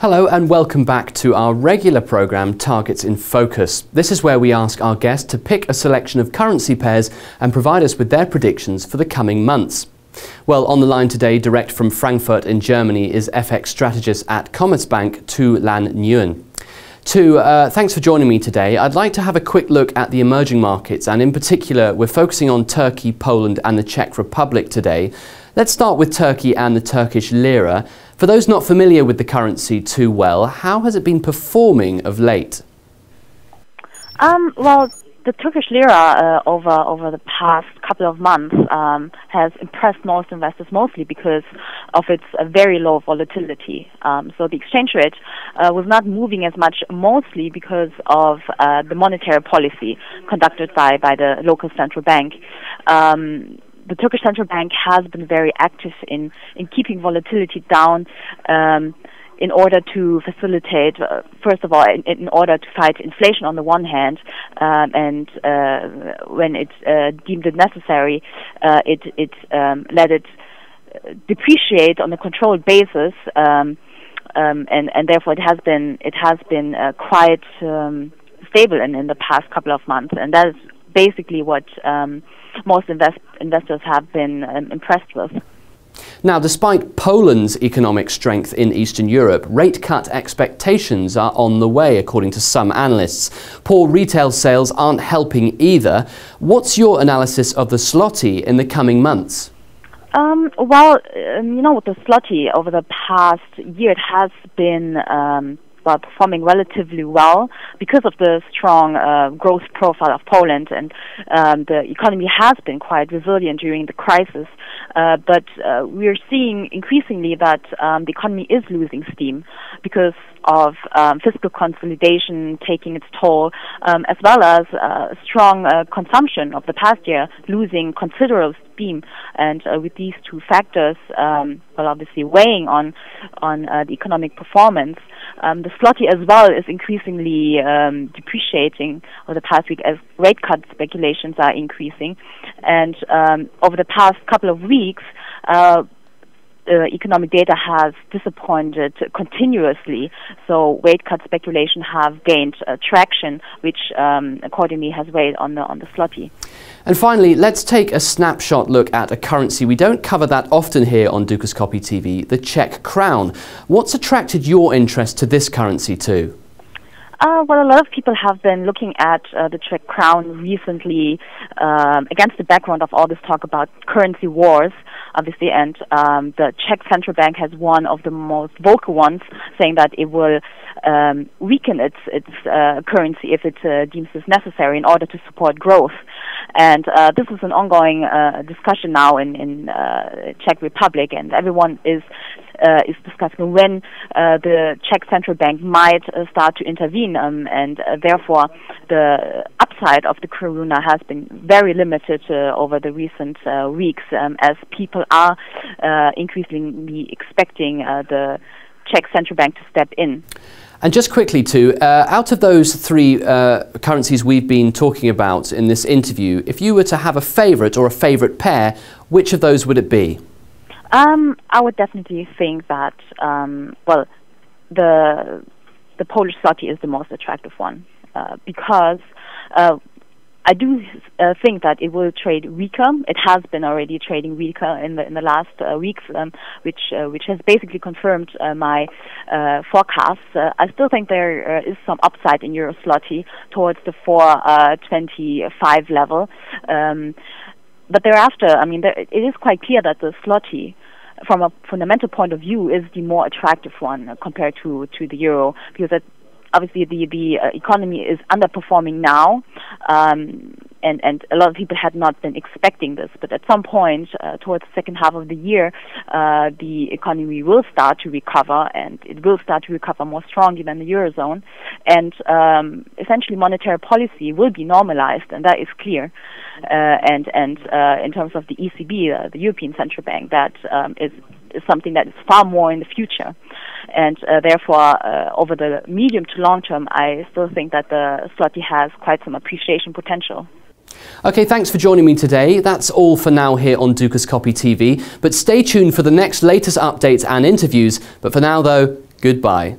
Hello and welcome back to our regular programme Targets in Focus. This is where we ask our guests to pick a selection of currency pairs and provide us with their predictions for the coming months. Well, on the line today, direct from Frankfurt in Germany, is FX strategist at Commerzbank Thu Lan Nguyen. Thu, thanks for joining me today. I'd like to have a quick look at the emerging markets, and in particular we're focusing on Turkey, Poland and the Czech Republic today. Let's start with Turkey and the Turkish lira. For those not familiar with the currency too well, how has it been performing of late? Well, the Turkish lira over the past couple of months has impressed most investors, mostly because of its very low volatility. So the exchange rate was not moving as much, mostly because of the monetary policy conducted by the local central bank. The Turkish Central Bank has been very active in keeping volatility down in order to facilitate, first of all, in order to fight inflation on the one hand, and when it deemed it necessary, it let it depreciate on a controlled basis, and therefore it has been quite stable in the past couple of months, and that is basically what most investors have been impressed with. Now, despite Poland's economic strength in Eastern Europe, rate cut expectations are on the way, according to some analysts. Poor retail sales aren't helping either. What's your analysis of the zloty in the coming months? Well, you know, with the zloty over the past year, it has been performing relatively well because of the strong growth profile of Poland, and the economy has been quite resilient during the crisis. But we're seeing increasingly that the economy is losing steam because of fiscal consolidation taking its toll, as well as strong consumption of the past year losing considerable steam. And with these two factors, well, obviously weighing on the economic performance, the zloty as well is increasingly depreciating over the past week as rate cut speculations are increasing. And over the past couple of weeks, economic data has disappointed continuously, so rate cut speculation have gained traction, which accordingly has weighed on the zloty. And finally, let's take a snapshot look at a currency we don't cover that often here on Dukascopy TV, the Czech crown. What's attracted your interest to this currency too? Well, a lot of people have been looking at the Czech crown recently against the background of all this talk about currency wars, obviously, and the Czech Central Bank has one of the most vocal ones, saying that it will weaken its currency if it deems this necessary in order to support growth. And this is an ongoing discussion now in Czech Republic, and everyone is discussing when the Czech Central Bank might start to intervene, and therefore the upside of the koruna has been very limited over the recent weeks, as people are increasingly expecting the Czech Central Bank to step in. And just quickly too, out of those three currencies we've been talking about in this interview, if you were to have a favourite or a favourite pair, which of those would it be? I would definitely think that, well, the Polish zloty is the most attractive one, because I do think that it will trade weaker. It has been already trading weaker in the last weeks, which has basically confirmed my forecasts. I still think there is some upside in euro zloty towards the 4.25 level. But thereafter, I mean, it is quite clear that the zloty, from a fundamental point of view, is the more attractive one compared to the euro, because obviously the economy is underperforming now, and a lot of people had not been expecting this. But at some point, towards the second half of the year, the economy will start to recover, and it will start to recover more strongly than the eurozone. And essentially, monetary policy will be normalized, and that is clear. And in terms of the ECB, the European Central Bank, that is something that is far more in the future. And therefore, over the medium to long term, I still think that the zloty has quite some appreciation potential. Okay, thanks for joining me today. That's all for now here on Dukascopy TV, but stay tuned for the next latest updates and interviews. But for now though, goodbye.